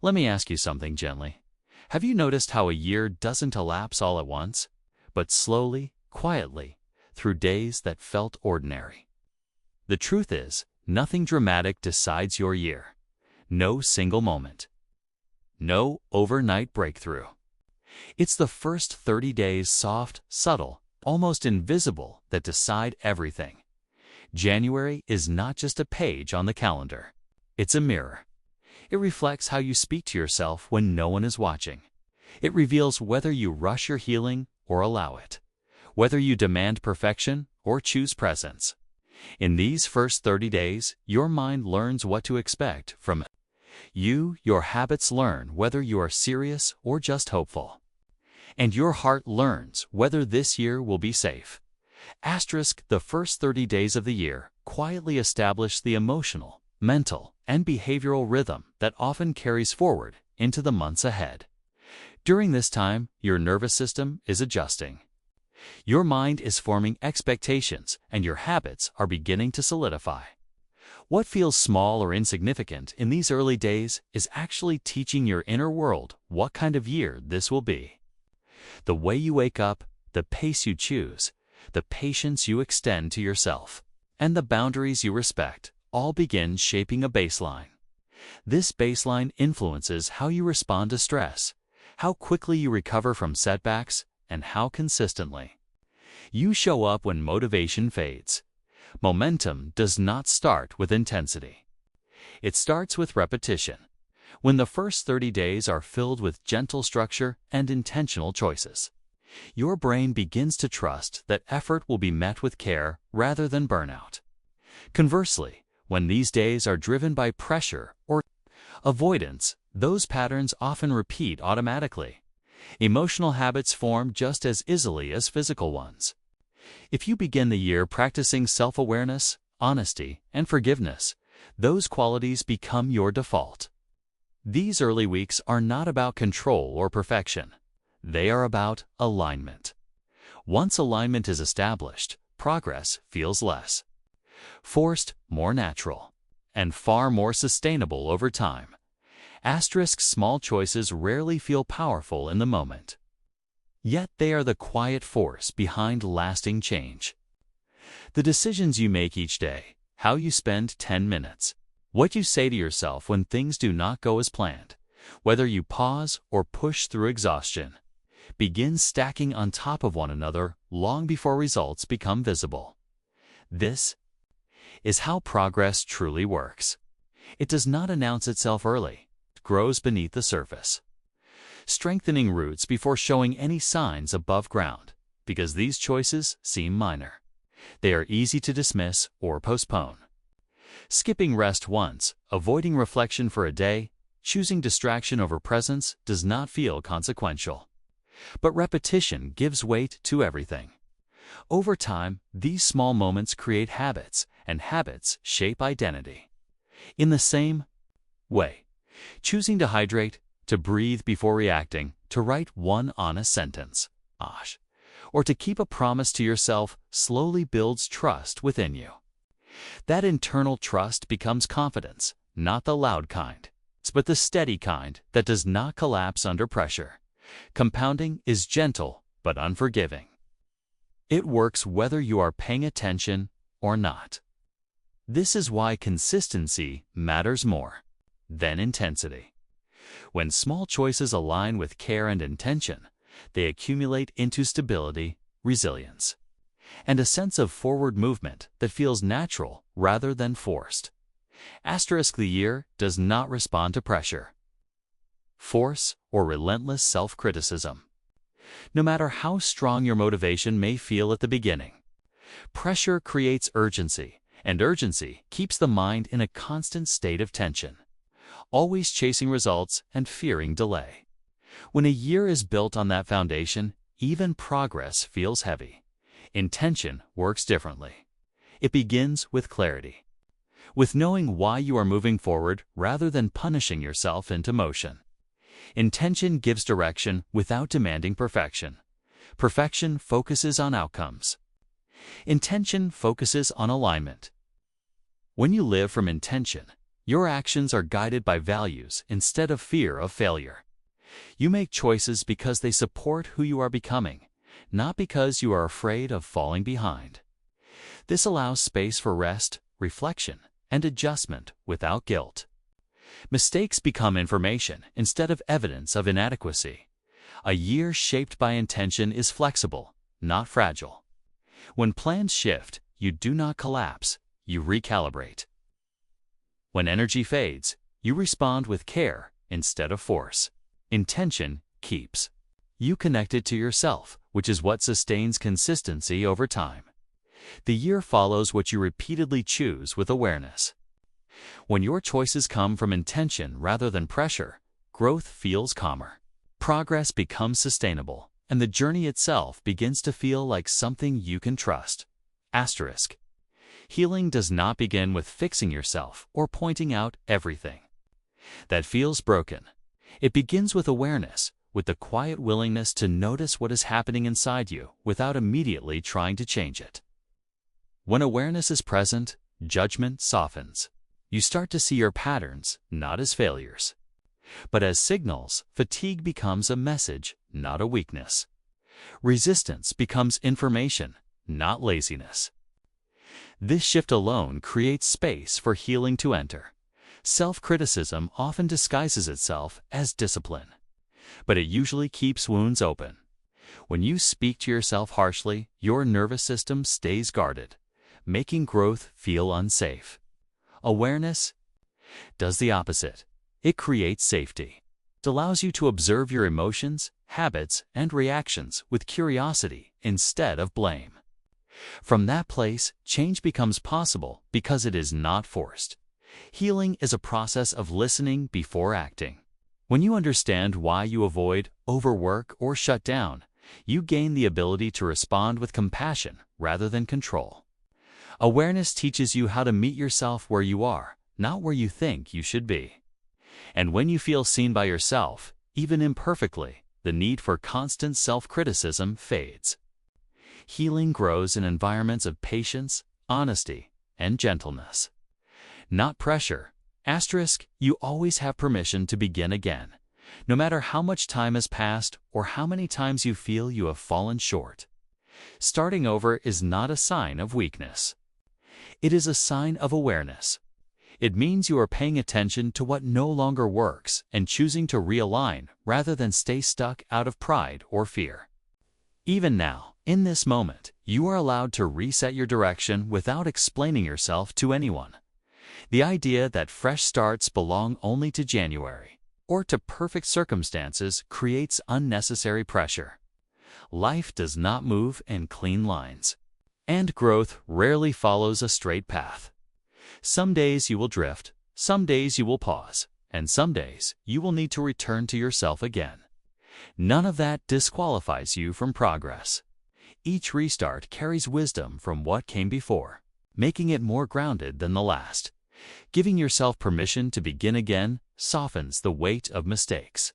Let me ask you something gently. Have you noticed how a year doesn't elapse all at once, but slowly, quietly, through days that felt ordinary? The truth is, nothing dramatic decides your year. No single moment. No overnight breakthrough. It's the first 30 days, soft, subtle, almost invisible, that decide everything. January is not just a page on the calendar. It's a mirror. It reflects how you speak to yourself when no one is watching. It reveals whether you rush your healing or allow it, whether you demand perfection or choose presence. In these first 30 days, your mind learns what to expect from you. Your habits learn whether you are serious or just hopeful. And your heart learns whether this year will be safe. The first 30 days of the year quietly establish the emotional, mental, and behavioral rhythm that often carries forward into the months ahead. During this time, your nervous system is adjusting. Your mind is forming expectations, and your habits are beginning to solidify. What feels small or insignificant in these early days is actually teaching your inner world what kind of year this will be. The way you wake up, the pace you choose, the patience you extend to yourself, and the boundaries you respect all begin shaping a baseline. This baseline influences how you respond to stress, how quickly you recover from setbacks, and how consistently you show up when motivation fades. Momentum does not start with intensity. It starts with repetition. When the first 30 days are filled with gentle structure and intentional choices, your brain begins to trust that effort will be met with care rather than burnout. Conversely, when these days are driven by pressure or avoidance, those patterns often repeat automatically. Emotional habits form just as easily as physical ones. If you begin the year practicing self-awareness, honesty, and forgiveness, those qualities become your default. These early weeks are not about control or perfection. They are about alignment. Once alignment is established, progress feels less forced, more natural, and far more sustainable over time. Small choices rarely feel powerful in the moment. Yet they are the quiet force behind lasting change. The decisions you make each day, how you spend 10 minutes, what you say to yourself when things do not go as planned, whether you pause or push through exhaustion, begin stacking on top of one another long before results become visible. This is how progress truly works. It does not announce itself early. It grows beneath the surface, strengthening roots before showing any signs above ground. Because these choices seem minor, they are easy to dismiss or postpone. Skipping rest once, avoiding reflection for a day, choosing distraction over presence does not feel consequential. But repetition gives weight to everything. Over time, these small moments create habits, and habits shape identity. In the same way, choosing to hydrate, to breathe before reacting, to write one honest sentence, or to keep a promise to yourself slowly builds trust within you. That internal trust becomes confidence, not the loud kind, but the steady kind that does not collapse under pressure. Compounding is gentle but unforgiving. It works whether you are paying attention or not. This is why consistency matters more than intensity. When small choices align with care and intention, they accumulate into stability, resilience, and a sense of forward movement that feels natural rather than forced. The year does not respond to pressure, force, or relentless self-criticism. No matter how strong your motivation may feel at the beginning, pressure creates urgency, and urgency keeps the mind in a constant state of tension, always chasing results and fearing delay. When a year is built on that foundation, even progress feels heavy. Intention works differently. It begins with clarity, with knowing why you are moving forward rather than punishing yourself into motion. Intention gives direction without demanding perfection. Perfection focuses on outcomes. Intention focuses on alignment. When you live from intention, Your actions are guided by values instead of fear of failure. You make choices because they support who you are becoming, not because you are afraid of falling behind. This allows space for rest, reflection, and adjustment without guilt. Mistakes become information instead of evidence of inadequacy. A year shaped by intention is flexible, not fragile. When plans shift, you do not collapse, you recalibrate. When energy fades, you respond with care instead of force. Intention keeps. You connect it to yourself, which is what sustains consistency over time. The year follows what you repeatedly choose with awareness. When your choices come from intention rather than pressure, growth feels calmer. Progress becomes sustainable, and the journey itself begins to feel like something you can trust. Asterisk. Healing does not begin with fixing yourself or pointing out everything that feels broken. It begins with awareness, with the quiet willingness to notice what is happening inside you without immediately trying to change it. When awareness is present, judgment softens. You start to see your patterns not as failures, but as signals. Fatigue becomes a message, not a weakness. Resistance becomes information, not laziness. This shift alone creates space for healing to enter. Self-criticism often disguises itself as discipline, but it usually keeps wounds open. When you speak to yourself harshly, your nervous system stays guarded, making growth feel unsafe. Awareness does the opposite. It creates safety. It allows you to observe your emotions, habits, and reactions with curiosity instead of blame. From that place, change becomes possible because it is not forced. Healing is a process of listening before acting. When you understand why you avoid, overwork, or shut down, you gain the ability to respond with compassion rather than control. Awareness teaches you how to meet yourself where you are, not where you think you should be. And when you feel seen by yourself, even imperfectly, the need for constant self-criticism fades. Healing grows in environments of patience, honesty, and gentleness. Not pressure. Asterisk, you always have permission to begin again, no matter how much time has passed or how many times you feel you have fallen short. Starting over is not a sign of weakness. It is a sign of awareness. It means you are paying attention to what no longer works and choosing to realign rather than stay stuck out of pride or fear. Even now, in this moment, you are allowed to reset your direction without explaining yourself to anyone. The idea that fresh starts belong only to January or to perfect circumstances creates unnecessary pressure. Life does not move in clean lines, and growth rarely follows a straight path. Some days you will drift, some days you will pause, and some days you will need to return to yourself again. None of that disqualifies you from progress. Each restart carries wisdom from what came before, making it more grounded than the last. Giving yourself permission to begin again softens the weight of mistakes.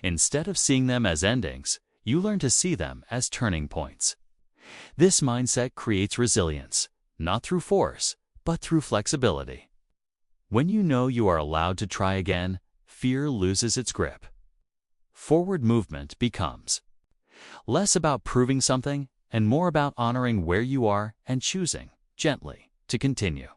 Instead of seeing them as endings, you learn to see them as turning points. This mindset creates resilience, not through force, but through flexibility. When you know you are allowed to try again, fear loses its grip. Forward movement becomes less about proving something and more about honoring where you are and choosing, gently, to continue.